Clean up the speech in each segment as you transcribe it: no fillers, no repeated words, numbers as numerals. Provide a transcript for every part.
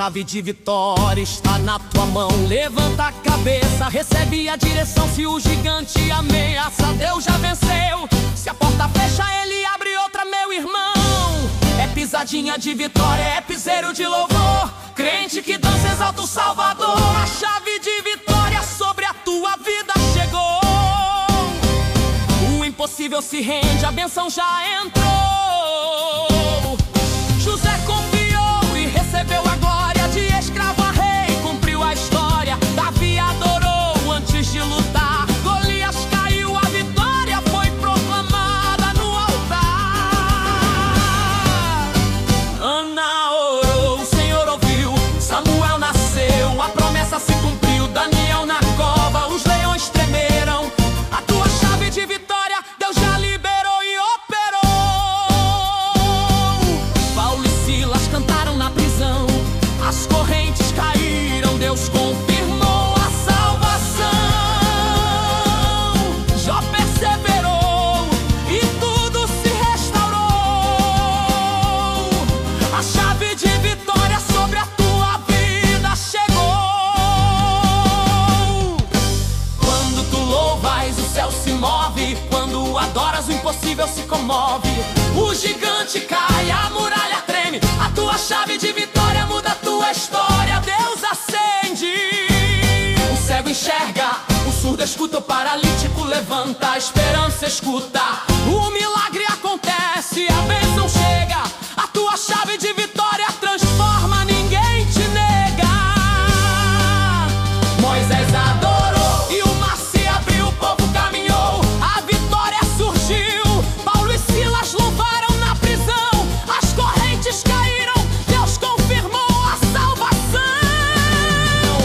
chave de vitória está na tua mão. Levanta a cabeça, recebe a direção. Se o gigante ameaça, Deus já venceu. Se a porta fecha, Ele abre outra, meu irmão. É pisadinha de vitória, é piseiro de louvor. Crente que dança, exalta o Salvador. A chave de vitória sobre a tua vida chegou. O impossível se rende, a bênção já entrou. José confiou e recebeu a glória. De escravo a rei, cumpriu a história. Davi adorou antes de lutar. Golias caiu, a vitória foi proclamada no altar. Ana orou, o Senhor ouviu. Samuel nasceu, a promessa se cumpriu. Daniel na cova, os leões tremeram. A tua chave de vitória Deus já liberou e operou. Paulo e Silas cantaram na prisão. As correntes caíram, Deus confirmou a salvação. Jó perseverou e tudo se restaurou. A chave de vitória sobre a tua vida chegou. Quando tu louvas, o céu se move. Quando adoras, o impossível se comove. O gigante cai, a muralha treme. A tua chave de vitória muda a tua história. Deus acende, o cego enxerga, o surdo escuta, o paralítico levanta. A esperança escuta, o milagre acontece, a bênção chega. A tua chave de vitória transforma, ninguém te nega. Moisés adorou e o mar se abriu, o povo caminhou, a vitória surgiu. Paulo e Silas louvaram na prisão, as correntes caíram, Deus confirmou a salvação.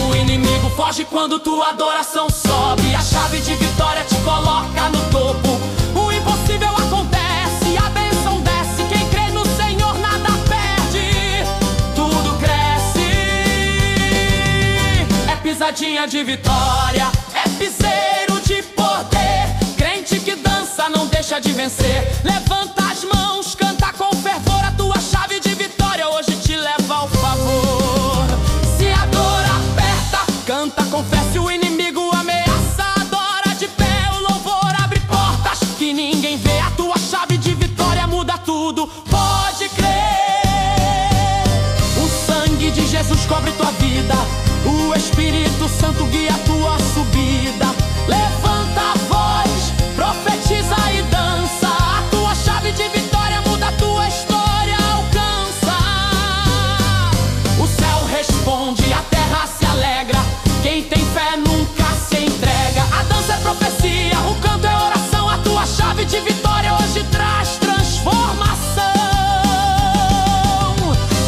O inimigo foge quando tua adoração sobe. A chave de vitória te coloca no topo. O impossível acontece, a bênção desce. Quem crê no Senhor nada perde, tudo cresce. É pisadinha de vitória, é piseiro de poder. Crente que dança não deixa de vencer. Levanta as mãos, canta com fervor. A tua chave de vitória hoje te leva ao favor. Se a dor aperta, canta, confesse. O inimigo ameaça, adora de pé. O louvor abre portas que ninguém vê. A tua chave de vitória muda tudo, pode crer. O sangue de Jesus cobre tua vida, o Espírito Santo guia a tua subida. Levanta a voz, profetiza e dança. A tua chave de vitória muda a tua história, alcança. O céu responde, a terra se alegra. Quem tem fé nunca se entrega. A dança é profecia, o canto é oração. A tua chave de vitória hoje traz transformação.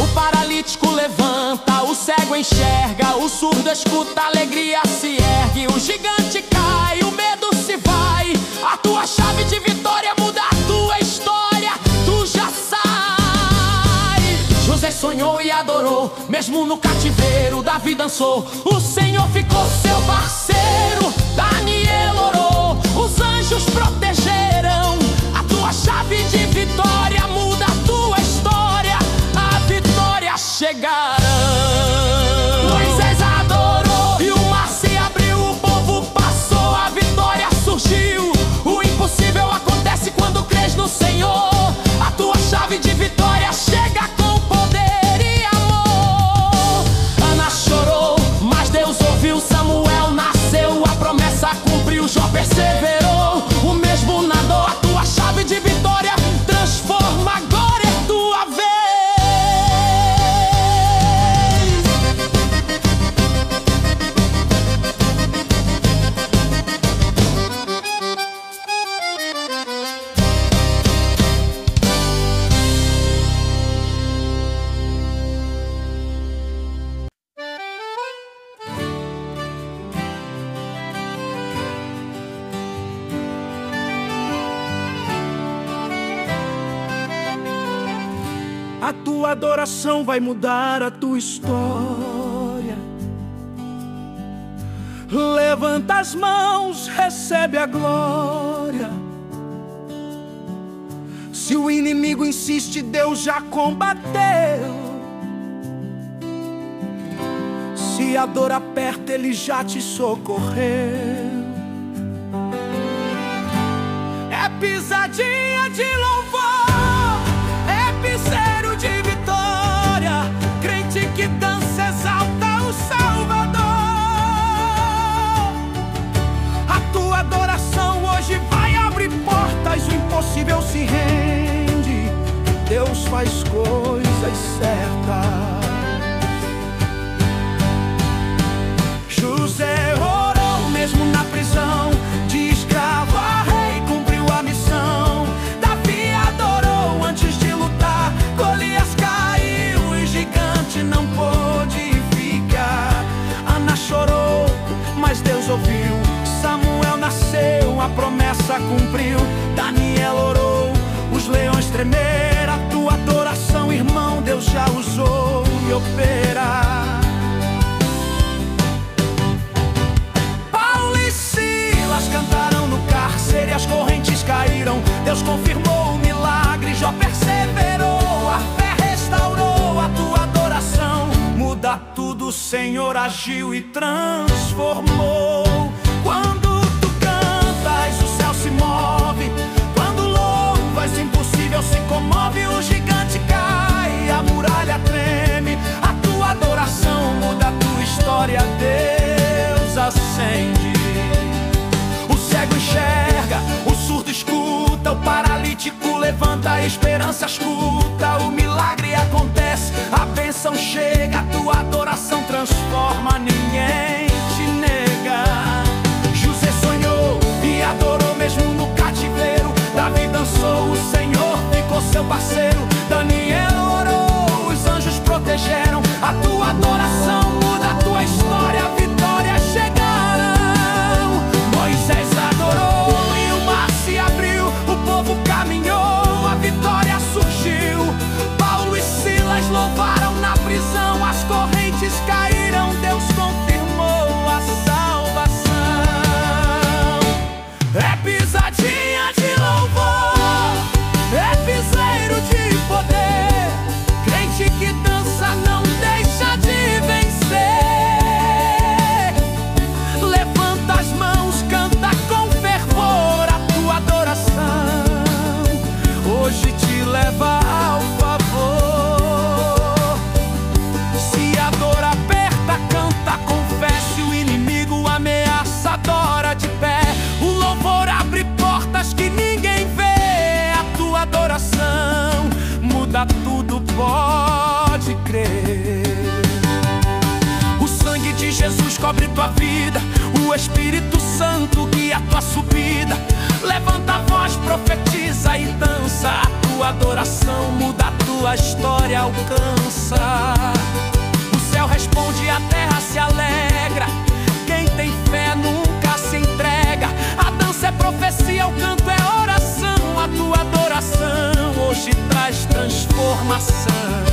O paralítico levanta, o cego enxerga, o surdo escuta, a alegria se ergue. O gigante cai, o medo se vai. A tua chave de vitória muda a tua história, tu já sai. José sonhou e adorou, mesmo no cativeiro. Davi dançou, o Senhor ficou seu parceiro. Daniel orou, os anjos protegeram. A tua chave de vitória muda a tua história, a vitória chegará. Moisés adorou e o mar se abriu, o povo passou, a vitória surgiu. O impossível acontece quando crês no Senhor. A tua chave de vitória chega com poder e amor. Ana chorou, mas Deus ouviu. Samuel nasceu, a promessa cumpriu. Jó perseverou, o mesmo na dor. A tua chave de vitória transforma, agora é tua vez. A tua adoração vai mudar a tua história. Levanta as mãos, recebe a glória. Se o inimigo insiste, Deus já combateu. a dor aperta, Ele já te socorreu. É pisadinha de louvor, é piseiro de vitória, crente que dança exalta o Salvador. A tua adoração hoje vai abrir portas, o impossível se rende, Deus faz coisas certas. José orou mesmo na prisão, de escravo a rei cumpriu a missão. Davi adorou antes de lutar, Golias caiu e gigante não pôde ficar. Ana chorou, mas Deus ouviu, Samuel nasceu, a promessa cumpriu. Daniel orou, os leões tremeram. A tua adoração, irmão, Deus já usou e opera. Cantaram no cárcere, as correntes caíram, Deus confirmou o milagre, Jó perseverou, a fé restaurou. A tua adoração muda tudo, o Senhor agiu e transformou. Quando tu cantas, o céu se move, quando louvas, o impossível se comove, o gigante cai, a muralha treme. A tua adoração muda a tua história, Deus acende. O cego enxerga, o surdo escuta, o paralítico levanta, a esperança escuta, o milagre acontece, a bênção chega, a tua adoração transforma, ninguém te nega. José sonhou e adorou mesmo no cativeiro, Davi dançou, o Senhor ficou seu parceiro. Daniel orou, os anjos protegeram, a tua adoração muda a tua história, a vitória chegarão. Moisés adorou e o mar se abriu, o povo caminhou, a vitória surgiu. Paulo e Silas louvaram na prisão, as correntes caíram, Deus confirmou a salvação. É pisadinha de louvor, é piseiro de poder, crente que dança não deixa de vencer. Levanta as mãos, canta com fervor, a tua adoração hoje te leva ao favor. Se a dor aperta, canta, confesse, o inimigo ameaça, adora de pé. O louvor abre portas que ninguém vê, a tua adoração muda tudo, pode crer. O sangue de Jesus cobre tua vida, o Espírito Santo guia tua subida. Levanta a voz, profetiza e dança, a tua adoração muda a tua história, alcança. O céu responde, a terra se alegra, quem tem fé nunca se entrega. A dança é profecia, o canto é oração, a tua adoração hoje traz transformação.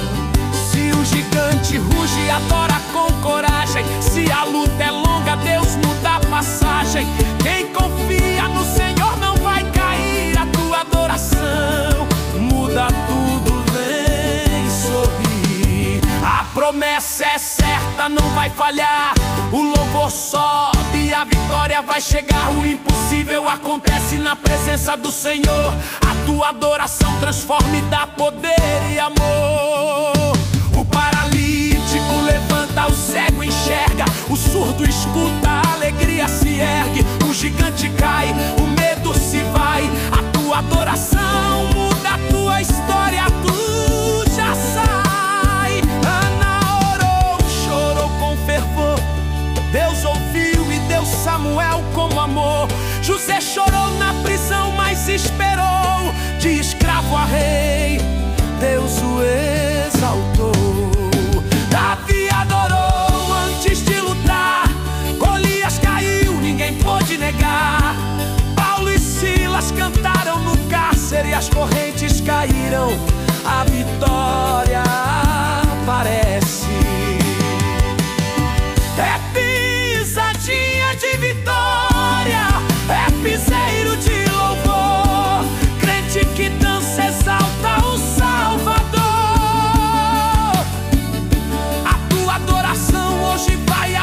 Se o gigante ruge, adora com coragem, se a luta é longa, Deus muda a passagem. Quem confia no Senhor não vai cair, a tua adoração muda tudo, vem sorrir. A promessa é certa, não vai falhar, o louvor sobe, a vitória vai chegar. O impossível acontece na presença do Senhor, a tua adoração transforma e dá poder e amor. O paralítico levanta, o cego enxerga, o surdo escuta, a alegria se ergue, o gigante cai, o medo se vai. A tua adoração muda a tua história, tu já sai. Ana orou, chorou com fervor, Deus ouviu e deu Samuel como amor. José chorou na prisão, mas esperou, de escravo a rei, Deus o exaltou. Davi adorou antes de lutar, Golias caiu, ninguém pôde negar. Paulo e Silas cantaram no cárcere, as correntes caíram, a vitória aparece. É pisadinha de vitória, é piseiro de louvor, crente que dança exalta o Salvador. A tua adoração hoje vai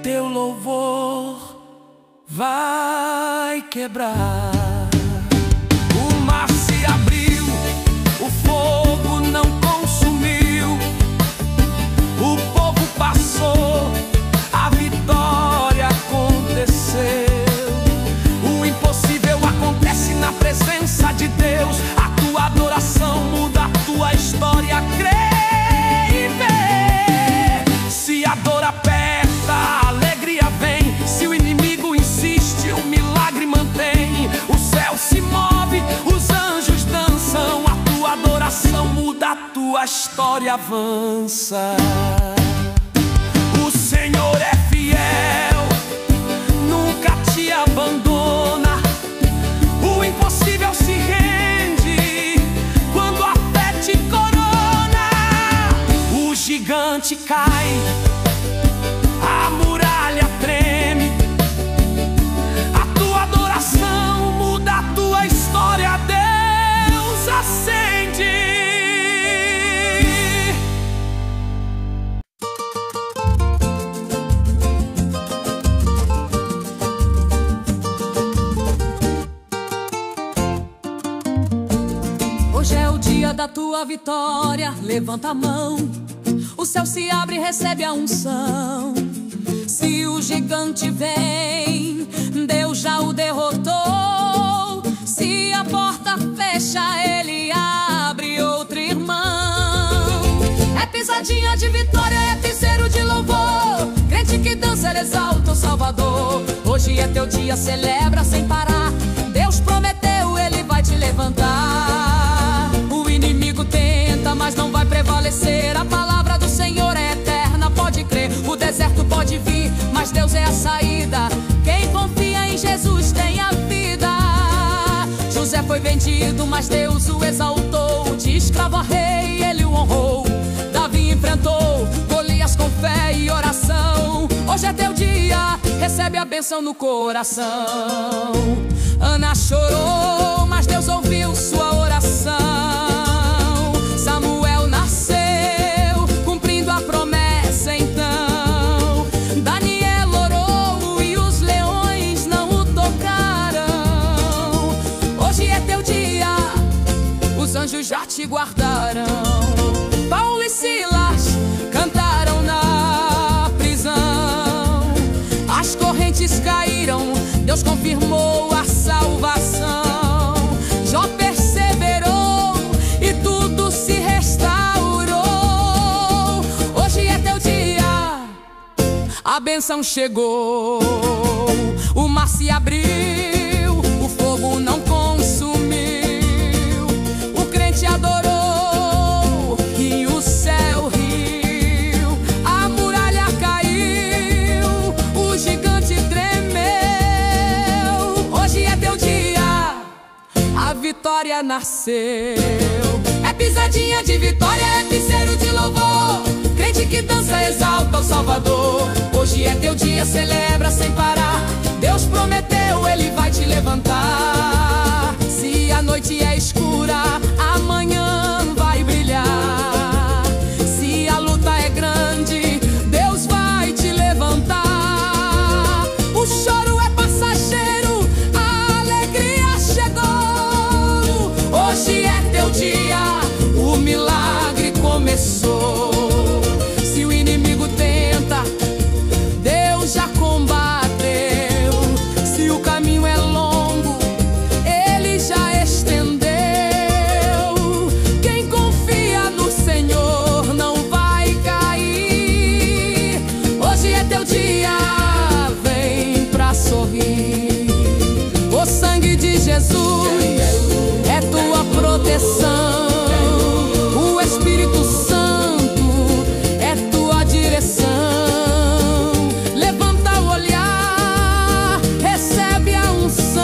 teu louvor vai quebrar. O mar se abriu, o fogo não consumiu, o povo passou, a vitória aconteceu. O impossível acontece na presença de Deus. A tua adoração muda a tua história. Crê e vê. Se a dor aperta, a alegria vem. Se o inimigo insiste, o milagre mantém. O céu se move, os anjos dançam. A tua adoração muda, a tua história avança. O Senhor é fiel, nunca te abandona. O impossível se rende quando a fé te corona. O gigante cai, a muralha treme. A tua adoração muda a tua história. Deus acende. Hoje é o dia da tua vitória, levanta a mão. O céu se abre e recebe a unção. Se o gigante vem, Deus já o derrotou. Se a porta fecha, ele abre outro irmão. É pisadinha de vitória, é piseiro de louvor. Crente que dança, ele exalta o Salvador. Hoje é teu dia, celebra sem parar. Deus prometeu, ele vai te levantar. O inimigo tenta, mas não vai prevalecer. A palavra do Senhor é eterna, pode crer. O deserto pode vir, mas Deus é a saída. Quem confia em Jesus tem a vida. José foi vendido, mas Deus o exaltou. De escravo a rei, ele o honrou. Davi enfrentou Golias com fé e oração. Hoje é teu dia, recebe a bênção no coração. Ana chorou, mas Deus ouviu sua oração. Samuel nasceu, cumprindo a promessa então. Daniel orou e os leões não o tocaram. Hoje é teu dia, os anjos já te guardarão. Paulo e Silas cantaram na prisão. As correntes caíram, Deus confirmou a salvação. Jó perseverou e tudo se restaurou. Hoje é teu dia, a bênção chegou. O mar se abriu, o fogo não consumiu. O crente adorou e o céu riu. A muralha caiu, o gigante tremeu. Hoje é teu dia, a vitória nasceu. É pisadinha de vitória, é piseiro de louvor. Crente que dança, exalta o Salvador. Hoje é teu dia, celebra sem parar. Deus prometeu, ele vai te levantar. Se a noite é escura, amanhã vai brilhar. Se a luta é grande, Deus vai te levantar. O choro é passageiro, a alegria chegou. Hoje é teu dia, o milagre começou. Se o inimigo tenta, Deus já combateu. Se o caminho é longo, ele já estendeu. Quem confia no Senhor não vai cair. Hoje é teu dia, vem pra sorrir. O sangue de Jesus é tua proteção. O Espírito Santo é tua direção. Levanta o olhar, recebe a unção.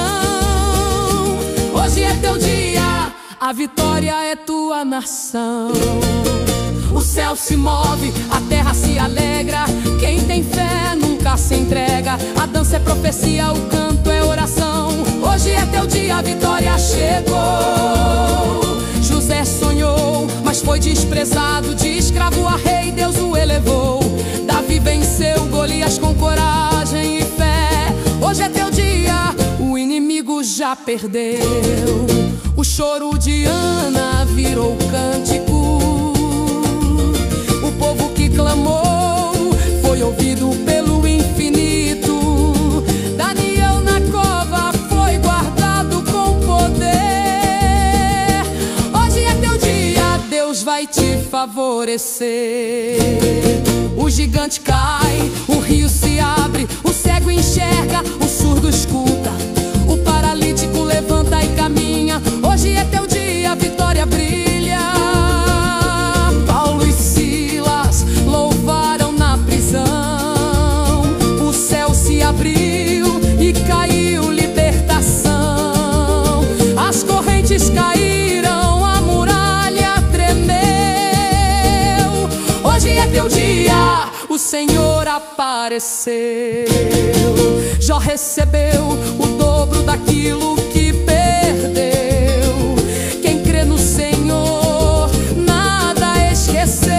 Hoje é teu dia, a vitória é tua nação. O céu se move, a terra se alegra. Quem tem fé nunca se entrega. A dança é profecia, o canto é oração. Hoje é teu dia, a vitória chegou. José sonhou, mas foi desprezado. De escravo a rei, Deus o elevou. Davi venceu Golias com coragem. já perdeu. O choro de Ana virou cântico. O povo que clamou foi ouvido pelo infinito. Daniel na cova foi guardado com poder. Hoje é teu dia, Deus vai te favorecer. O gigante cai, o rio se abre, o cego enxerga, o surdo escuta, o paralítico levanta e caminha. Hoje é teu dia, a vitória brilha. Paulo e Silas louvaram na prisão. O céu se abriu e caiu libertação. As correntes caíram, a muralha tremeu. Hoje é teu dia, o Senhor apareceu. Jó recebeu o dobro daquilo que perdeu. Quem crê no Senhor nada esqueceu.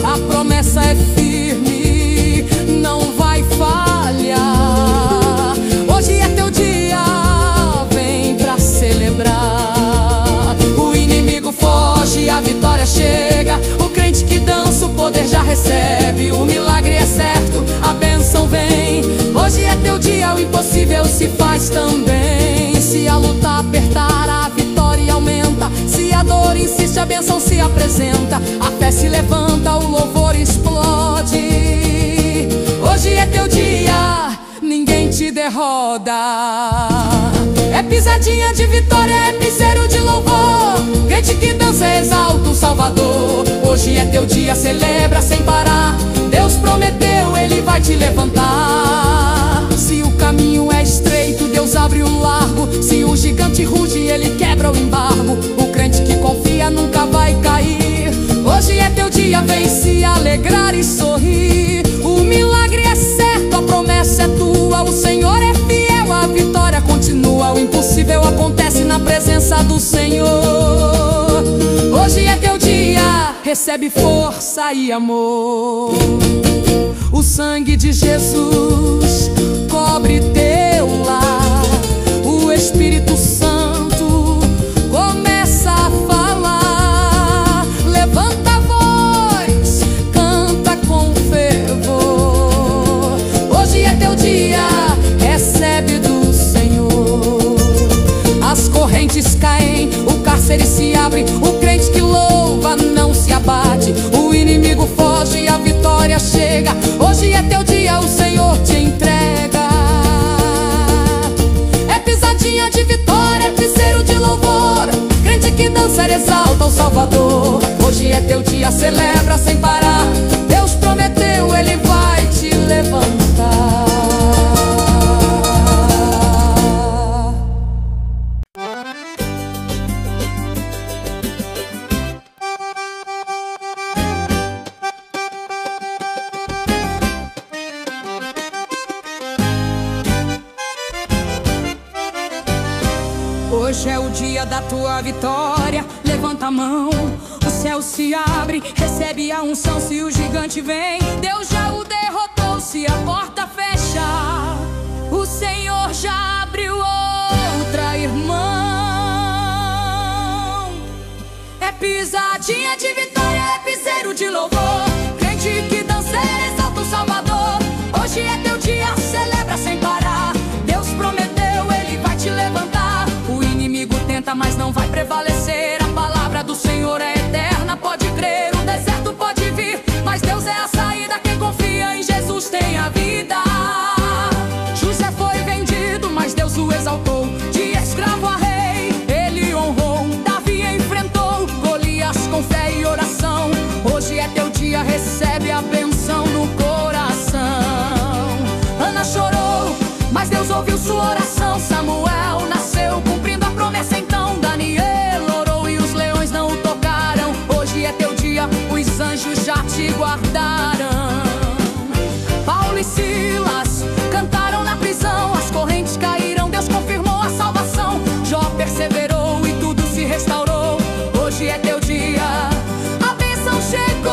A promessa é firme, não vai falhar. Hoje é teu dia, vem pra celebrar. O inimigo foge, a vitória chega. O crente que dança, o poder já recebe. O milagre é certo, a bênção vem. Hoje é teu dia, o impossível se faz também. Se a luta apertar, a vitória aumenta. Se a dor insiste, a bênção se apresenta. A fé se levanta, o louvor explode. Hoje é teu dia, ninguém te derroda. É pisadinha de vitória, é piseiro de louvor. Crente que dança exalta o Salvador. Hoje é teu dia, celebra sem parar. Deus prometeu, Ele vai te levantar. Se o caminho é estreito, Deus abre o largo. Se o gigante ruge, Ele quebra o embargo. O crente que confia nunca vai cair. Hoje é teu dia, vem se alegrar e sorrir. O milagre é certo, a promessa é tua. O Senhor é fiel, a vitória continua. O impossível acontece na presença do Senhor. Hoje é teu dia, recebe força e amor. O sangue de Jesus cobre teu lar. O Espírito Santo começa a falar. Levanta a voz, canta com fervor. Hoje é teu dia, recebe do Senhor. As correntes caem, o cárcere se abre. O crente que louva não se abate. O inimigo foge, a vitória chega. Hoje é teu dia, o Senhor te entrega. É pisadinha de vitória, é piseiro de louvor. Crente que dança exalta o Salvador. Hoje é teu dia, celebra sem parar. Deus prometeu, Ele vai te levantar. Hoje é o dia da tua vitória, levanta a mão. O céu se abre, recebe a unção. Se o gigante vem, Deus já o derrotou. Se a porta fecha, o Senhor já abriu outra, irmão. É pisadinha de vitória, é piseiro de louvor. Crente que dança, exalta o Salvador. Hoje é teu dia, celebra sem parar. Deus prometeu, Ele vai te levantar. O inimigo tenta, mas não vai prevalecer. A palavra do Senhor é eterna, pode crer. O deserto pode vir, mas Deus é a saída. Quem confia em Jesus tem a vida. José foi vendido, mas Deus o exaltou. De escravo a rei, Ele honrou. Davi enfrentou Golias com fé e oração. Hoje é teu dia, recebe a benção no coração. Ana chorou, mas Deus ouviu sua oração. Samuel nasceu cumprindo a promessa, então Daniel orou e os leões não o tocaram. Hoje é teu dia, os anjos já te guardaram. Paulo e Silas cantaram na prisão. As correntes caíram, Deus confirmou a salvação. Jó perseverou e tudo se restaurou. Hoje é teu dia, a bênção chegou.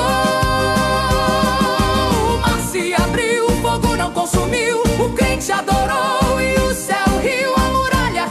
O mar se abriu, o fogo não consumiu. O crente adorou e o céu riu. A muralha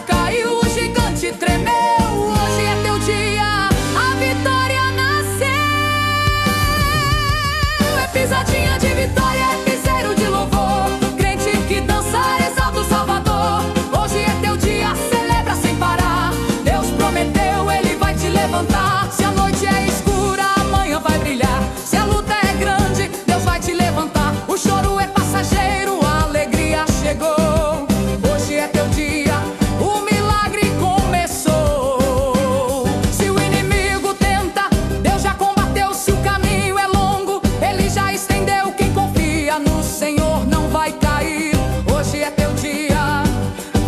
Senhor não vai cair. Hoje é teu dia,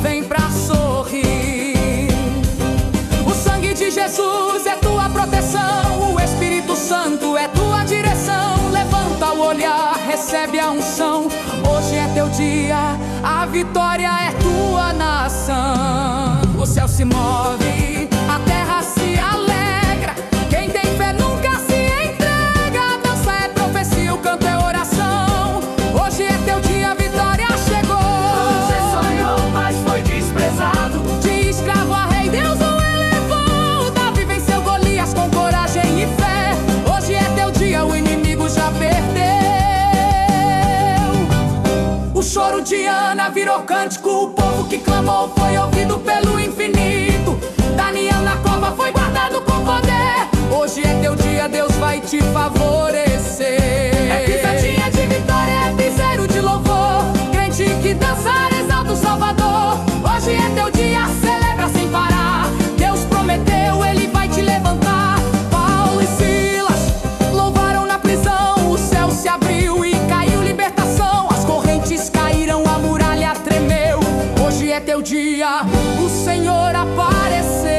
vem pra sorrir. O sangue de Jesus é tua proteção, o Espírito Santo é tua direção. Levanta o olhar, recebe a unção. Hoje é teu dia, a vitória é tua nação. O céu se move, a terra se alegra. Quem tem fé nunca se entrega. A dança é profecia, o canto é oração. Hoje é teu dia, a vitória chegou. Você sonhou, mas foi desprezado. De escravo a rei, Deus o elevou. Davi venceu Golias com coragem e fé. Hoje é teu dia, o inimigo já perdeu. O choro de Ana virou cântico. O povo que clamou foi ouvido pelo infinito. Daniel na cova foi guardado com poder. Hoje é teu dia, Deus vai te favorecer. É pisadinha de vitória, é piseiro de louvor. Crente que dançar exalta o Salvador. Hoje é teu dia, celebra sem parar. Deus prometeu, Ele vai te levantar. Paulo e Silas louvaram na prisão. O céu se abriu e caiu libertação. As correntes caíram, a muralha tremeu. Hoje é teu dia, o Senhor apareceu.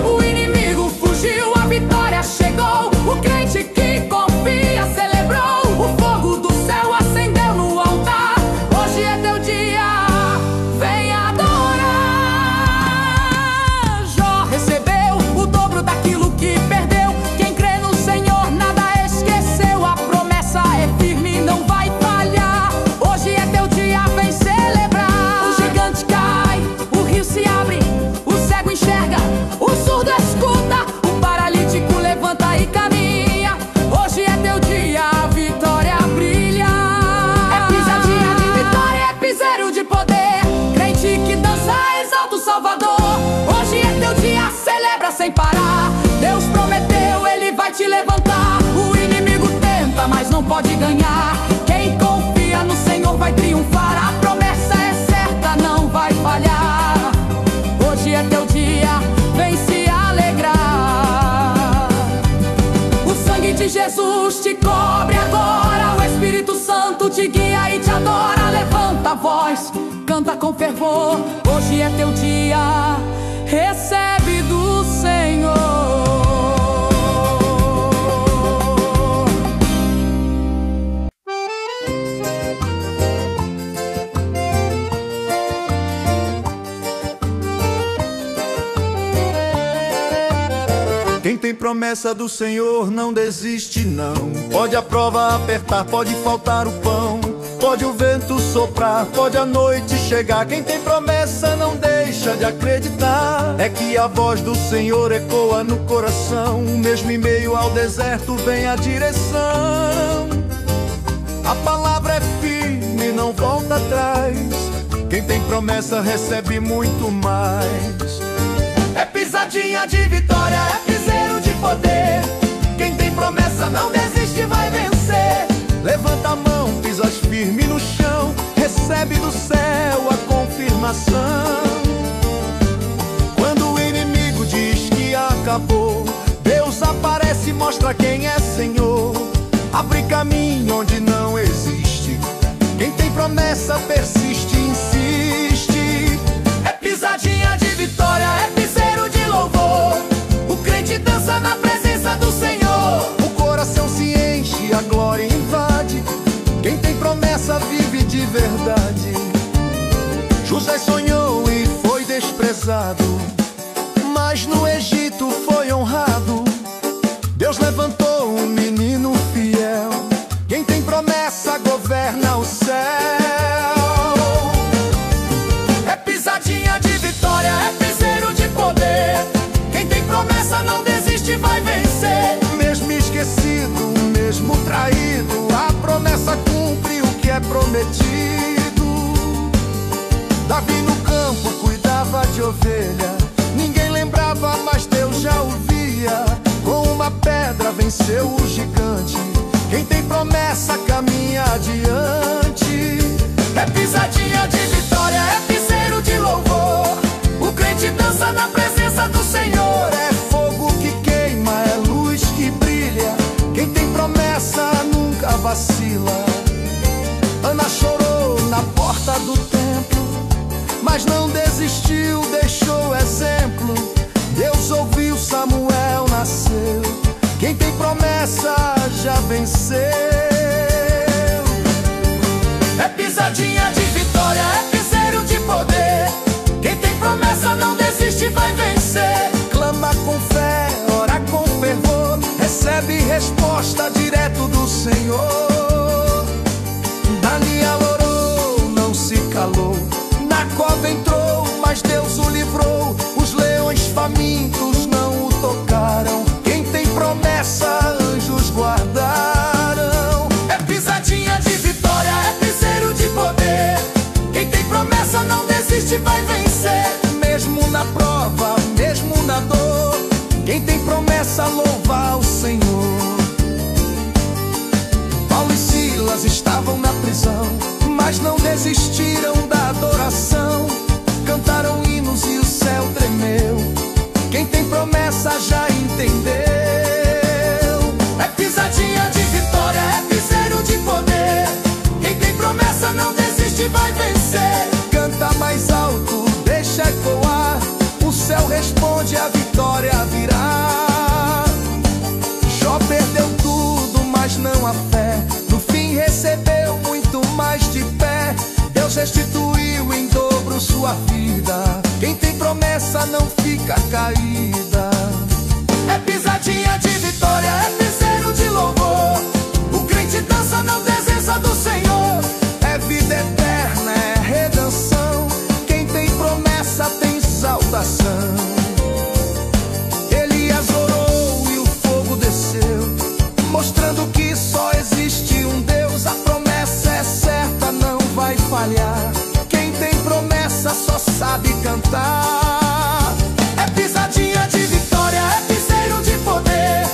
O inimigo fugiu, a vitória chegou. O crente que confia celebrou. O fogo do céu acendeu no altar. Hoje é teu dia, vem adorar. Jó recebeu o dobro daquilo que perdeu. Quem crê no Senhor nada esqueceu. A promessa é firme, não vai falhar. Hoje é teu dia, vem celebrar. O gigante cai, o rio se abre, o cego enxerga, o surdo escuta, o paralítico levanta e caminha. Hoje é teu dia, a vitória brilha. É pisadinha de vitória, é piseiro de poder. Crente que dança exalta o Salvador. Hoje é teu dia, celebra sem parar. Deus prometeu, Ele vai te levantar. O inimigo tenta, mas não pode ganhar. Quem confia no Senhor vai triunfar. A promessa é certa, não vai falhar. Hoje é teu dia, vem se alegrar. O sangue de Jesus te cobre agora. O Espírito Santo te guia e te adora. Levanta a voz, canta com fervor. Hoje é teu dia, recebe do Senhor. Quem tem promessa do Senhor não desiste não. Pode a prova apertar, pode faltar o pão, pode o vento soprar, pode a noite chegar. Quem tem promessa não deixa de acreditar. É que a voz do Senhor ecoa no coração. Mesmo em meio ao deserto vem a direção. A palavra é firme, não volta atrás. Quem tem promessa recebe muito mais. É pisadinha de vitória, é piseiro de poder. Quem tem promessa não desiste, vai vencer. Levanta a mão, pisas firme no chão. Recebe do céu a confirmação. Quando o inimigo diz que acabou, Deus aparece e mostra quem é Senhor. Abre caminho onde não existe. Quem tem promessa persiste, insiste. É pisadinha de vitória, é piseiro de louvor. O crente dança na presença do Senhor. O coração se enche, a glória invade. Quem tem promessa vive de verdade. José sonhou e foi desprezado, mas no Egito foi honrado. Deus levantou um menino fiel. Quem tem promessa governa o céu. É pisadinha de vitória, é piseiro de poder. Quem tem promessa não desiste, vai vencer. Mesmo esquecido, mesmo traído, a promessa cumpre o que é prometido. Davi no campo cuidava de ovelha. Ninguém lembrava, mas Deus já o via. Com uma pedra venceu o gigante. Quem tem promessa caminha adiante. É pisadinha de vitória, é piseiro de louvor. O crente dança na presença do Senhor. É fogo que queima, é luz que brilha. Quem tem promessa nunca vacila. promessa já venceu. É pisadinha de vitória, é piseiro de poder. Quem tem promessa não desiste, vai vencer. Clama com fé, ora com fervor, recebe resposta direto do Senhor. Daniel orou, não se calou, na cova entrou, mas Deus o livrou. Os leões famintos não o tocaram. Quem tem promessa, anjos guardaram. É pisadinha de vitória, é piseiro de poder. Quem tem promessa não desiste, vai vencer. Mesmo na prova, mesmo na dor, quem tem promessa louva o Senhor. Paulo e Silas estavam na prisão, mas não desistiram da adoração. Cantaram hinos e o céu tremeu. Quem tem promessa já entendeu. É pisadinha de vitória, é piseiro de poder. Quem tem promessa não desiste, vai vencer. Canta mais alto, deixa ecoar, o céu responde, a vitória virá. Jó perdeu tudo, mas não a fé. No fim recebeu muito mais de pé. Deus restituiu em dobro sua vida. Quem tem promessa não fica caída. É pisadinha de vitória, é piseiro de louvor. O crente dança, não desista do Senhor. É vida eterna, é redenção. Quem tem promessa tem salvação. Elias orou e o fogo desceu, mostrando que só existe um Deus. A promessa é certa, não vai falhar. Quem tem promessa só sabe cantar. É pisadinha de vitória, é piseiro de poder.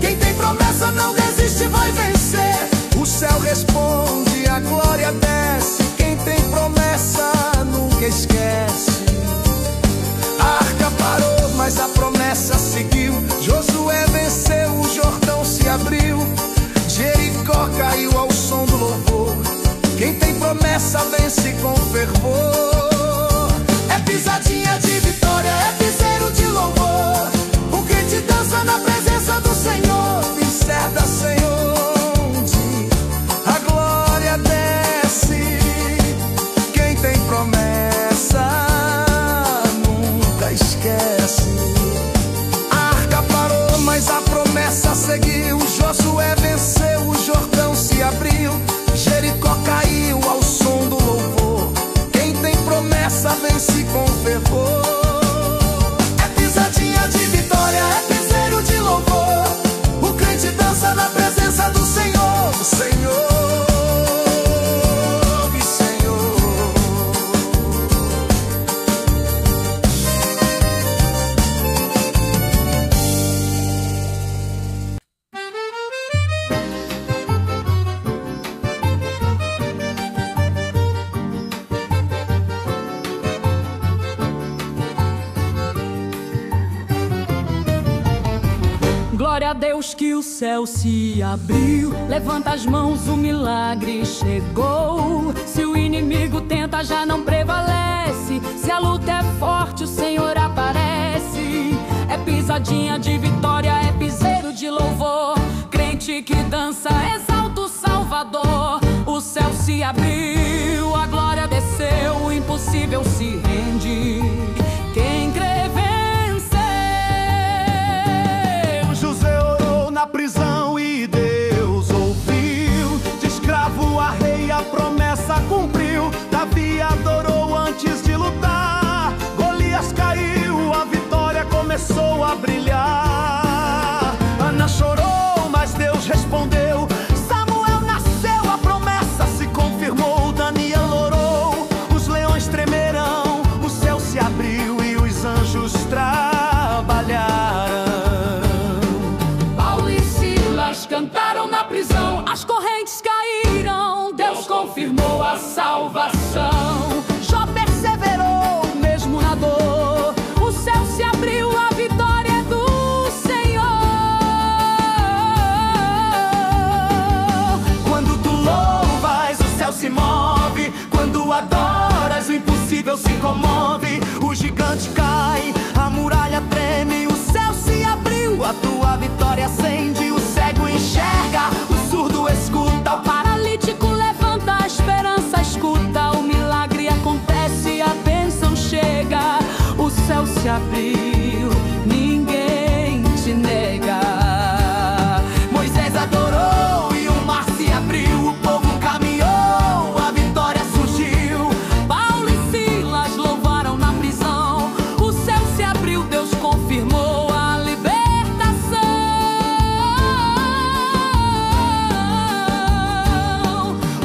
Quem tem promessa não desiste, vai vencer. O céu responde, a glória desce. Quem tem promessa nunca esquece. A arca parou, mas a promessa seguiu. Josué venceu, o Jordão se abriu. Jericó caiu ao som do louvor. Quem tem promessa vence com fervor. É pisadinha de vitória, é piseiro de louvor. O crente dança na presença do Senhor. Incerta, Senhor, onde a glória desce. Quem tem promessa nunca esquece. A arca parou, mas a promessa seguiu. Josué venceu, o Jordão se abriu. Jericó caiu ao som do louvor. Quem tem promessa vence com fervor. É pisadinha de vitória, é piseiro de louvor. O crente dança na presença do Senhor. Senhor, Senhor. Glória a Deus que o céu se abriu. Levanta as mãos, o milagre chegou. Se o inimigo tenta, já não prevalece. Se a luta é forte, o Senhor aparece. É pisadinha de vitória, é piseiro de louvor. Crente que dança, exalta o Salvador. O céu se abriu, a glória desceu. O impossível se rende. Quem crê venceu. José orou na prisão e Deus ouviu. De escravo a rei, a promessa cumpriu. Davi adorou antes de lutar. Golias caiu, a vitória começou a brilhar. Ana chorou, mas Deus respondeu. Samuel nasceu, a promessa se confirmou. Daniel orou, os leões tremerão. O céu se abriu e os anjos trabalharam. Cantaram na prisão, as correntes caíram. Deus confirmou a salvação. Jó perseverou, mesmo na dor. O céu se abriu, a vitória é do Senhor. Quando tu louvas, o céu se move. Quando adoras, o impossível se comove. O gigante cai, a muralha treme. O céu se abriu, a tua vitória acende. O cego enxerga. abriu, ninguém te nega. Moisés adorou e o mar se abriu, o povo caminhou, a vitória surgiu. Paulo e Silas louvaram na prisão, o céu se abriu, Deus confirmou a libertação.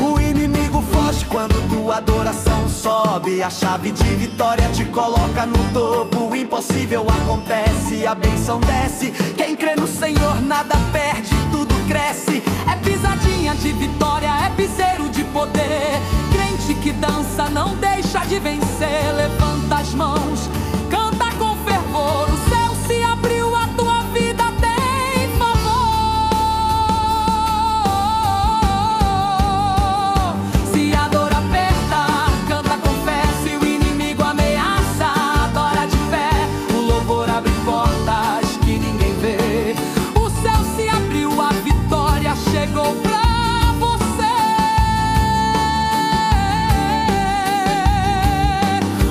O inimigo foge quando tua adoração sobe, a chave de vitória te coloca no topo. O impossível acontece, a bênção desce. Quem crê no Senhor nada perde, tudo cresce. É pisadinha de vitória, é piseiro de poder. Crente que dança não deixa de vencer. Levanta as mãos, canta com fervor. O céu se abriu, a tua vida tem favor. Se a dor aperta, canta com fé. Se o inimigo ameaça, adora de pé. O louvor abre portas que ninguém vê. O céu se abriu, a vitória chegou pra você.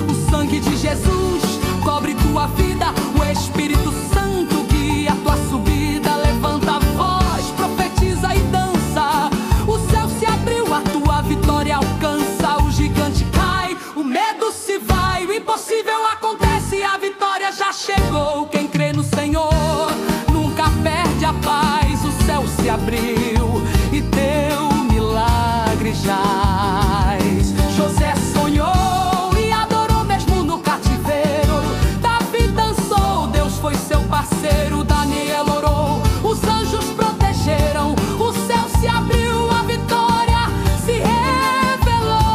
O sangue de Jesus cobre tua vida, o Espírito Santo guia tua subida. Levanta a voz, profetiza e dança. O céu se abriu, a tua vitória alcança. O gigante cai, o medo se vai, o impossível acontece, a vitória já chegou. Quem crê no Senhor nunca perde a paz. O céu se abriu e teu milagre jaz. José sonhou e adorou mesmo no cativeiro. Davi dançou, Deus foi seu parceiro. Daniel orou, os anjos protegeram. O céu se abriu, a vitória se revelou.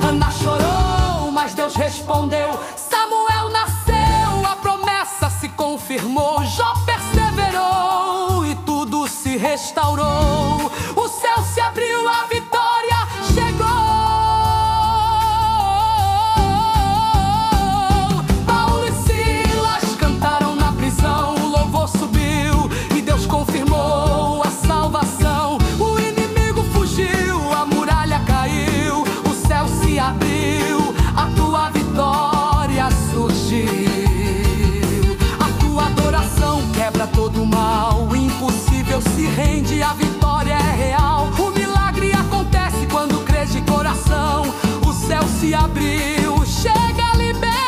Ana chorou, mas Deus respondeu. Samuel nasceu, a promessa se confirmou. Jó perseverou e tudo se restaurou. O céu se abriu, a vitória chegou. Paulo e Silas cantaram na prisão, o louvor subiu e Deus confirmou a salvação. O inimigo fugiu, a muralha caiu, o céu se abriu, a tua vitória surgiu. A tua adoração quebra todo o mal, o impossível se rende, a vitória é real. O milagre acontece quando crês de coração. O céu se abriu, chega a libertação.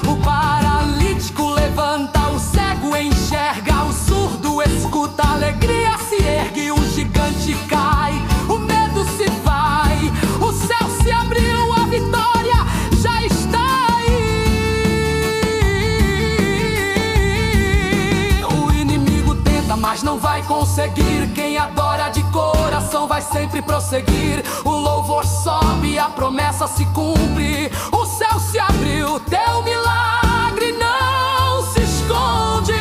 O paralítico levanta, o cego enxerga, o surdo escuta, a alegria se ergue, o gigante cai, o medo se vai. O céu se abriu, a vitória já está aí. O inimigo tenta, mas não vai conseguir. Quem adora de coração vai sempre prosseguir. O louvor sobe, a promessa se cumpre. O céu se abriu, teu milagre não se esconde.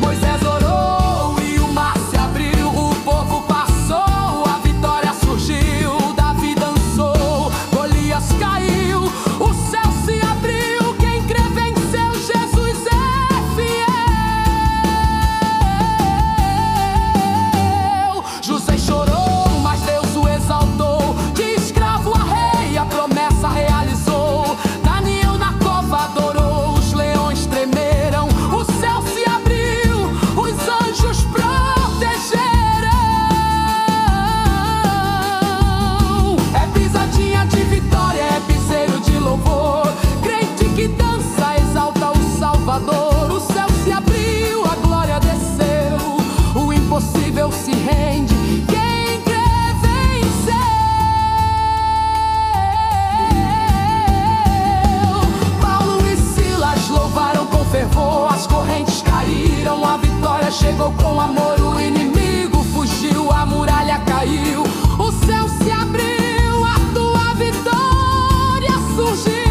Moisés orou e o mar se abriu, o povo passou, a vitória surgiu. Davi dançou, Golias caiu, o céu se abriu. Quem crê venceu, Jesus é fiel. José chorou, mas Deus o exaltou. De escravo a rei, a promessa realizou. Daniel na cova adorou, os leões tremeram. O céu se abriu, os anjos protegeram. É pisadinha de vitória, é piseiro de louvor. Crente que dança, exalta o Salvador. O céu se abriu, a glória desceu. O impossível se rende, quem crê venceu. Paulo e Silas louvaram com fervor, as correntes caíram, a vitória chegou com amor. O inimigo fugiu, a muralha caiu, o céu se abriu, a tua vitória surgiu.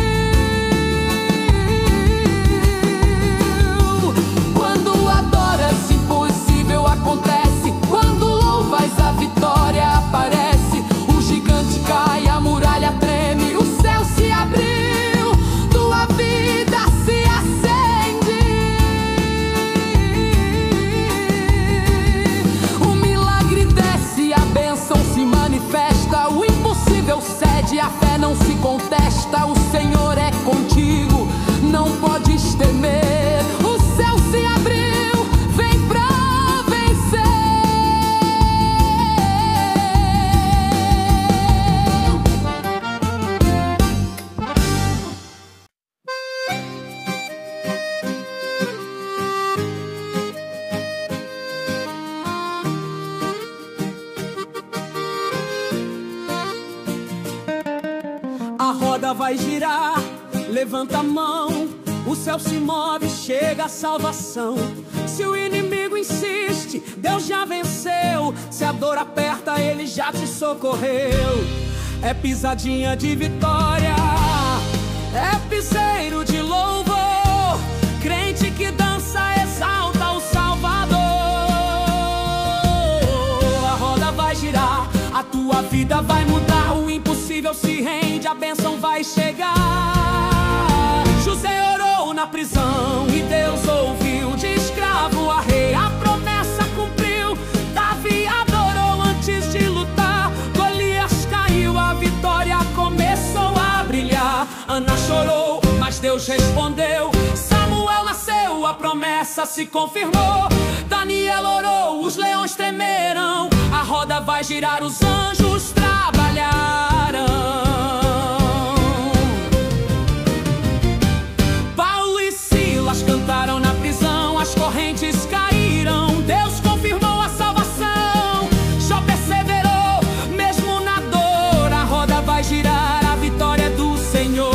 Quando adoras, impossível acontece. Quando louvas, a vitória aparece. O gigante cai, a muralha treme, o céu se abriu, tua vida se acende. vai girar. Levanta a mão, o céu se move, chega a salvação. Se o inimigo insiste, Deus já venceu. Se a dor aperta, Ele já te socorreu. É pisadinha de vitória, é piseiro de louvor. Crente que dança exalta o Salvador. A roda vai girar, a tua vida vai mudar. O impossível se rende, a bênção vai chegar. José orou na prisão e Deus ouviu. De escravo a rei, a promessa cumpriu. Davi adorou antes de lutar. Golias caiu, a vitória começou a brilhar. Ana chorou, mas Deus respondeu. Samuel nasceu, a promessa se confirmou. Daniel orou, os leões tremerão. A roda vai girar, os anjos trabalharão. Paulo e Silas cantaram na prisão, as correntes caíram. Deus confirmou a salvação. Jó perseverou, mesmo na dor. A roda vai girar, a vitória é do Senhor.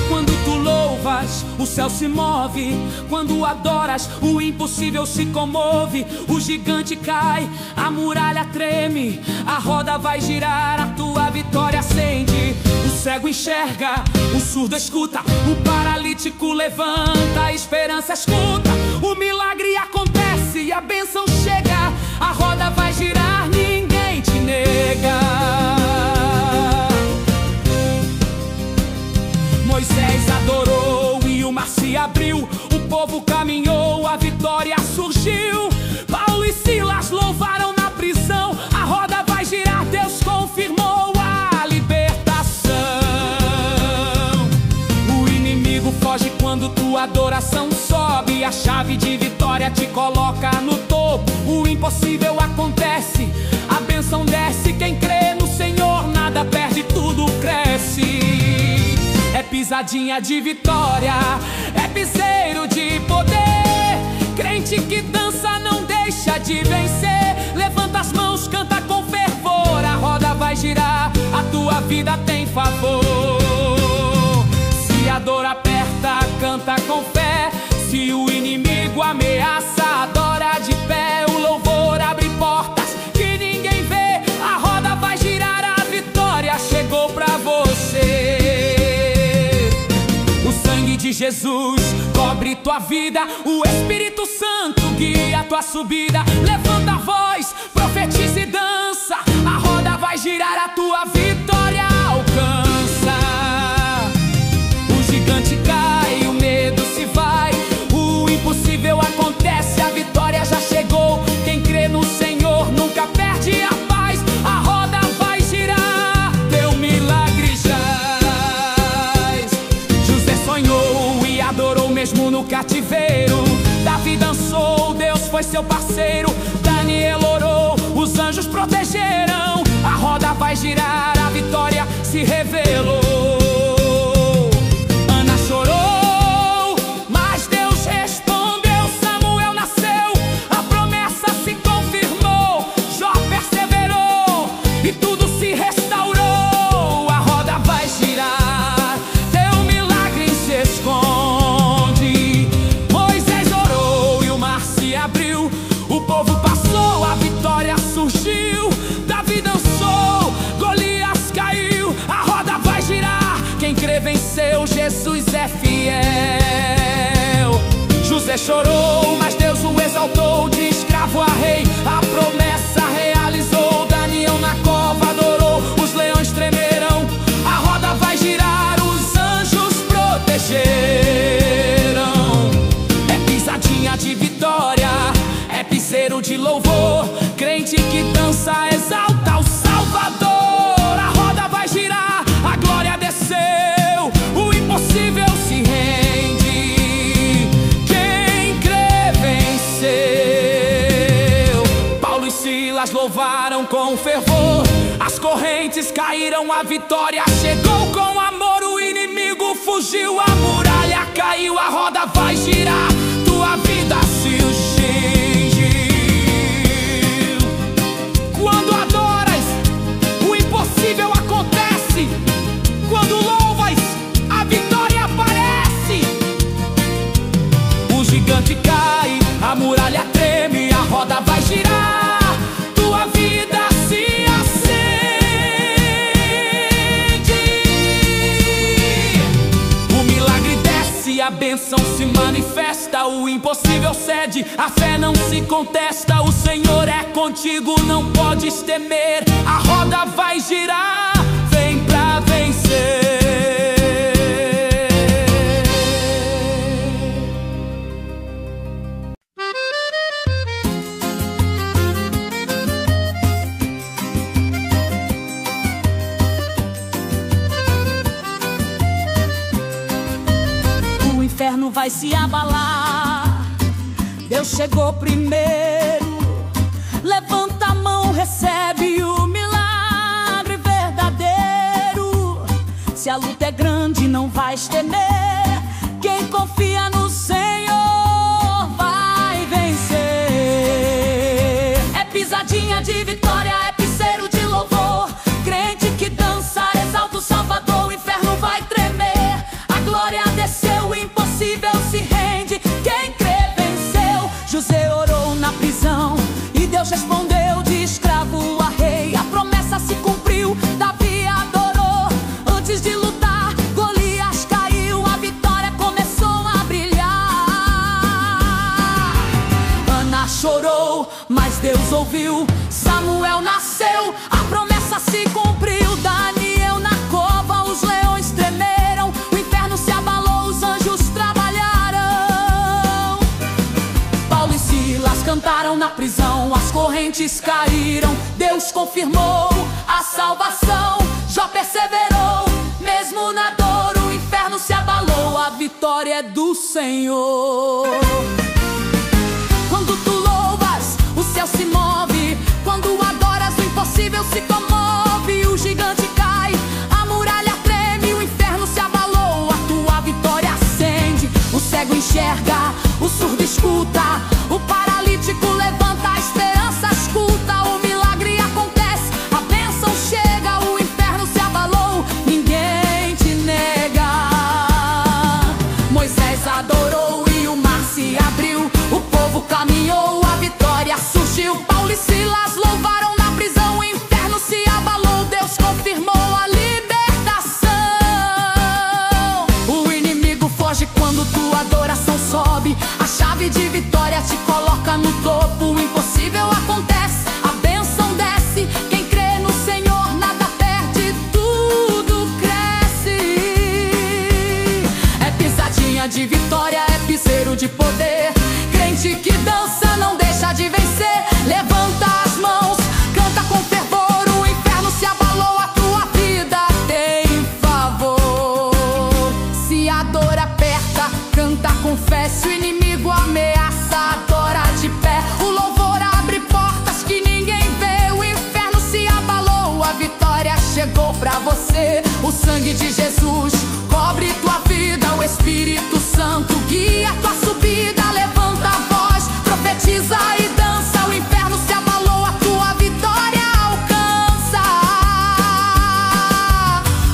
Quando tu louvas, o céu se move. Quando adoras, o impossível se comove. O gigante cai, a muralha treme. A roda vai girar, a tua vitória acende. O cego enxerga, o surdo escuta. O paralítico levanta, a esperança escuta. O milagre acontece e a bênção chega. A roda vai girar, ninguém te nega. Moisés adorou e o mar se abriu. O povo caminhou, a vitória surgiu. Paulo e Silas louvaram na prisão. A roda vai girar, Deus confirmou a libertação. O inimigo foge quando tua adoração sobe. A chave de vitória te coloca no topo. O impossível acontece, a bênção desce. Quem crê no Senhor nada perde, tudo cresce. É pisadinha de vitória, é piseiro de poder. Crente que dança não deixa de vencer. Levanta as mãos, canta com fervor. A roda vai girar, a tua vida tem favor. Se a dor aperta, canta com fé. Se o inimigo ameaça, adora de pé. O louvor abre portas que ninguém vê. A roda vai girar, a vitória chegou pra você. De Jesus cobre tua vida, o Espírito Santo guia tua subida. Levanta a voz, profetiza e dança. A roda vai girar, a tua vitória alcança. O gigante cai, o medo se vai. O impossível acontece, a vitória já chegou. Quem crê no Senhor nunca perde a paz. A roda vai girar, teu milagre jaz. José sonhou e adorou mesmo no cativeiro. Davi dançou, Deus foi seu parceiro. Daniel orou, os anjos protegeram. A roda vai girar, a vitória se revelou. Ana chorou, mas Deus respondeu. Samuel nasceu, a promessa se confirmou. Jó perseverou e tudo se restaurou. A roda vai girar, teu milagre se esconde. Moisés orou e o mar se abriu. O povo passou, a vitória surgiu. Davi dançou, Golias caiu. A roda vai girar, quem crê venceu. Jesus é fiel. José chorou, mas Deus o exaltou. De escravo a rei, a promessa realizou. Daniel na cova adorou, os leões tremerão. A roda vai girar, os anjos protegeram. É pisadinha de vitória, é piseiro de louvor. Crente que dança exalta o Salvador. A roda vai girar, a glória desceu. O impossível se rende, quem crê venceu. Paulo e Silas louvaram com fervor. As correntes caíram, a vitória chegou. Com amor o inimigo fugiu, a muralha caiu. A roda vai girar, tua vida se cingiu. Quando adoras, o impossível acontece. a bênção se manifesta, o impossível cede, a fé não se contesta. O Senhor é contigo, não podes temer. A roda vai girar, vem pra vencer. O inferno vai se abalar, Deus chegou primeiro. Levanta a mão, recebe o milagre verdadeiro. Se a luta é grande, não vais temer. Quem confia no Senhor vai vencer. É pisadinha de vitória, é piseiro de louvor. Crente que dança, exalta o Salvador. O inferno vai tremer, a glória desceu, o impossível se rende. Quem crê venceu. José orou na prisão e Deus respondeu de escravo a rei. A promessa se cumpriu, Davi adorou. Antes de lutar, Golias caiu. A vitória começou a brilhar. Ana chorou, mas Deus ouviu. Samuel nasceu, a promessa se cumpriu. Daniel na cova, os leões tremeram. O inferno se abalou, os anjos trabalharam. Paulo e Silas cantaram na prisão, as correntes caíram. Deus confirmou a salvação. Jó perseverou, mesmo na dor. O inferno se abalou, a vitória é do Senhor. Quando tu louvas, o céu se move. Quando adoras, o impossível se comove. O gigante cai, a muralha treme. O inferno se abalou, a tua vitória acende. O cego enxerga, o surdo escuta. O paralítico levanta, a esperança escuta. O milagre acontece, a bênção chega. O inferno se abalou, ninguém te nega. Moisés adorou e o mar se abriu. O povo caminhou, a vitória surgiu. Paulo e Silas louvaram na prisão. O inferno se abalou, Deus confirmou a libertação. O inimigo foge quando tua adoração sobe. A chave de vitória te coloca no topo. O impossível acontece, a bênção desce. Quem crê no Senhor nada perde, tudo cresce. É pisadinha de vitória, é piseiro de poder. Crente que dança não deixa de vencer. Levanta as mãos, canta com fervor. O inferno se abalou, a tua vida tem favor. Se a dor aperta, canta com fé. Se o inimigo ameaça, adora de pé. O louvor abre portas que ninguém vê. O inferno se abalou, a vitória chegou pra você. O sangue de Jesus cobre tua vida. O Espírito Santo guia tua subida. Levanta a voz, profetiza e dança. O inferno se abalou, a tua vitória alcança.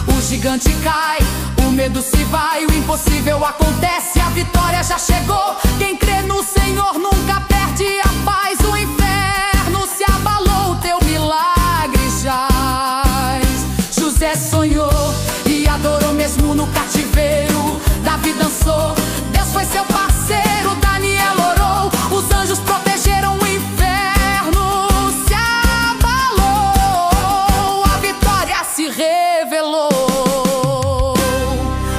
O gigante cai, o medo se vai. O impossível acontece, a vitória já chegou. Quem crê no Senhor nunca perde a paz. O inferno se abalou, teu milagre jaz. José sonhou e adorou mesmo no cativeiro. Davi dançou, Deus foi seu parceiro. Daniel orou, os anjos protegeram. O inferno se abalou, a vitória se revelou.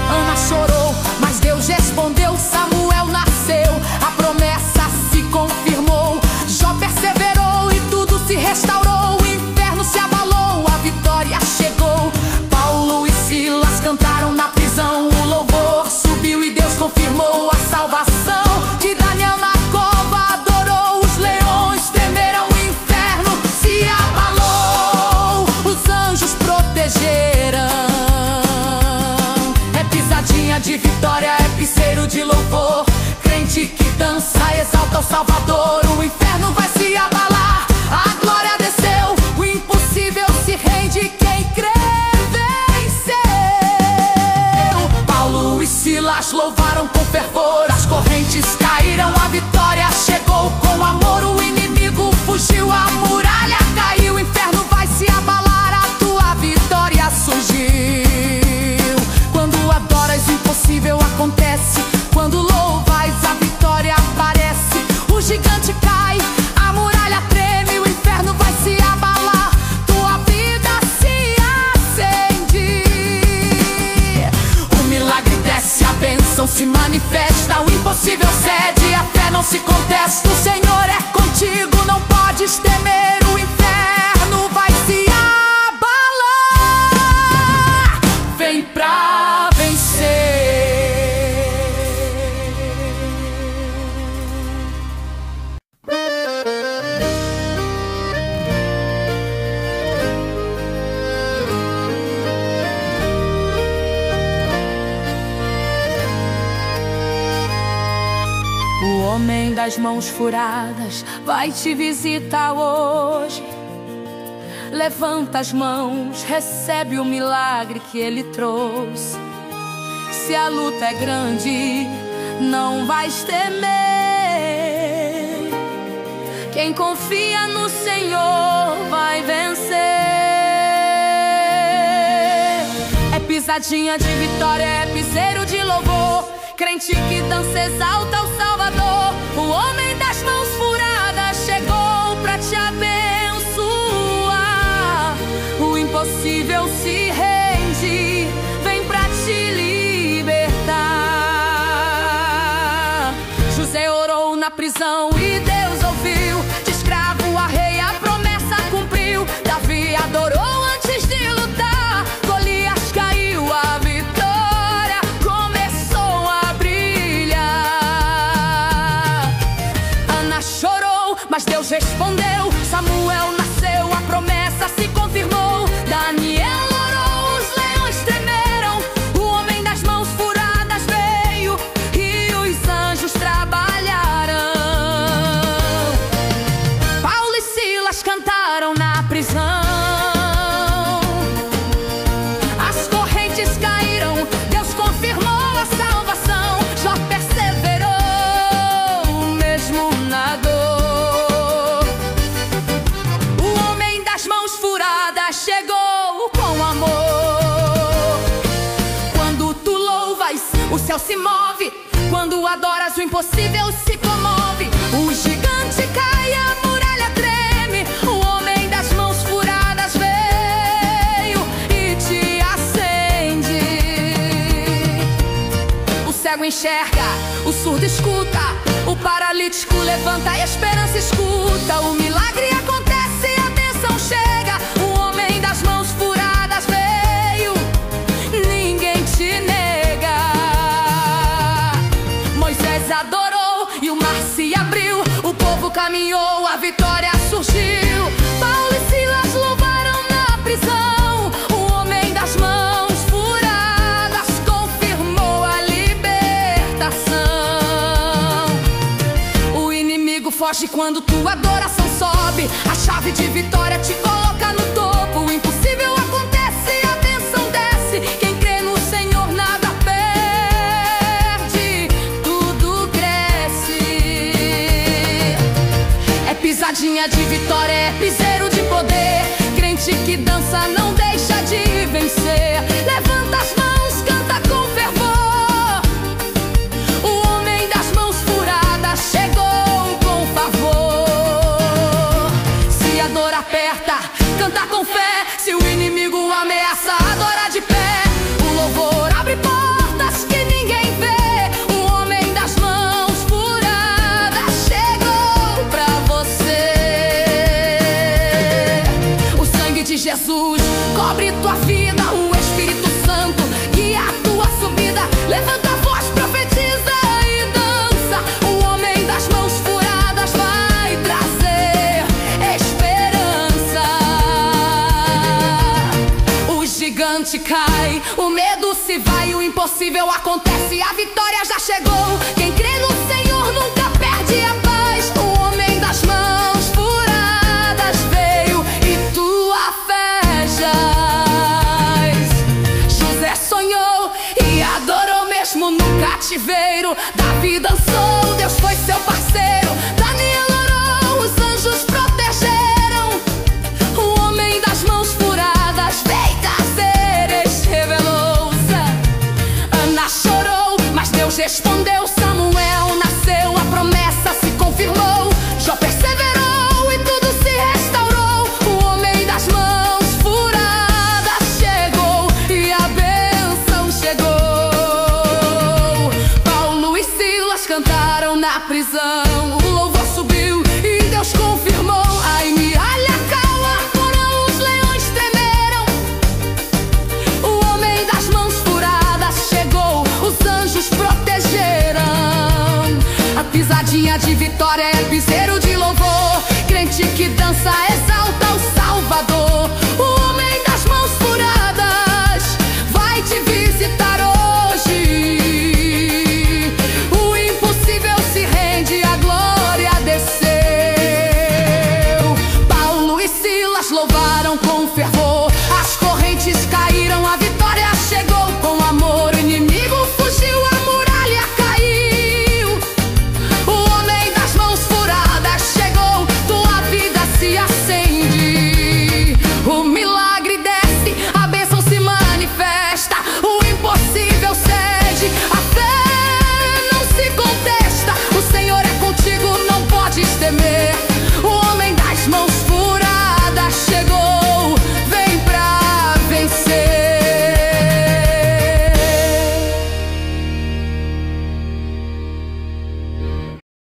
Ana chorou, mas Deus respondeu. Samuel nasceu, a promessa se confirmou. Jó perseverou e tudo se restaurou. O inferno se abalou, a vitória chegou. Paulo e Silas cantaram na prisão. O louvor subiu e Deus confirmou a salvação. De Daniel na cova adorou, os leões tremeram. O inferno se abalou, os anjos protegeram. É pisadinha de vitória, é piseiro de louvor. Crente que dança, exalta o Salvador. O inferno vai se abalar, a glória desceu. O impossível se rende, quem crê venceu. Paulo e Silas louvaram com fervor. As correntes caíram, a vitória chegou. Com amor o inimigo fugiu, a muralha caiu. O inferno vai se abalar, a tua vitória surgiu. Quando adoras, o impossível acontece. bênção se manifesta, o impossível cede, a fé não se contesta. O Senhor é contigo, não podes temer, o inferno vai se abalar. Vem pra vencer. O homem das mãos furadas vai te visitar hoje. Levanta as mãos, recebe o milagre que ele trouxe. Se a luta é grande, não vais temer. Quem confia no Senhor vai vencer. É pisadinha de vitória, é piseiro de louvor. Crente que dança exalta o Salvador. O homem das mãos furadas chegou pra te abençoar. O impossível se rende, vem pra te libertar. José orou na prisão e Deus ouviu. De escravo a rei a promessa cumpriu. Davi adorou antes de lutar. Golias caiu, a vitória começou a brilhar. Ana chorou, mas Deus respondeu. Samuel nasceu, a promessa se confirmou. Daniel orou, os leões tremeram. O homem das mãos furadas veio e os anjos trabalharam. Paulo e Silas cantaram na prisão. As correntes caíram, Deus confirmou a salvação. Jó perseverou, mesmo na dor. O homem das mãos furadas chegou com amor. Quando tu louvas, o céu se move. Quando adoras, o impossível se comove. O gigante cai, a muralha treme. O homem das mãos furadas veio e te acende. O cego enxerga, o surdo escuta. O paralítico levanta, a esperança escuta. O milagre acontece, a bênção chega. O homem das mãos furadas veio, ninguém te nega. Moisés adorou e o mar se abriu. O povo caminhou, a vitória surgiu. Paulo e Silas louvaram na prisão. O homem das mãos furadas confirmou a libertação. O inimigo foge quando tua adoração sobe. A chave de vitória te coloca no topo. O impossível acontece, a bênção desce. Quem crê no Senhor nada perde, tudo cresce. É pisadinha de vitória, é piseiro de poder. Crente que dança não deixa de vencer. Levanta as mãos, canta com fervor. O homem das mãos furadas chegou com favor. Se a dor aperta, canta com fé. Se o inimigo ameaça, adora de pé. O louvor abre portas que ninguém vê. O homem das mãos furadas chegou pra você. O sangue de Jesus cobre tua vida. O Espírito Santo guia a tua subida. Levanta a voz, profetiza e dança. O homem das mãos furadas vai trazer esperança. O gigante cai, o medo se vai. O impossível acontece, a vitória já chegou. Quem crê no Senhor nunca perde a paz. O homem das mãos furadas veio e tua fé jaz. José sonhou e adorou mesmo no cativeiro. Davi dançou, Deus foi seu parceiro. Daniel orou, os anjos protegeram. O homem das mãos furadas veio trazer esperança. Ana chorou, mas Deus respondeu. Samuel nasceu, a promessa se confirmou. Jó perseverou e tudo se restaurou. O homem das mãos furadas chegou e a bênção chegou. caminha de vitória é piseiro de louvor. Crente que dança é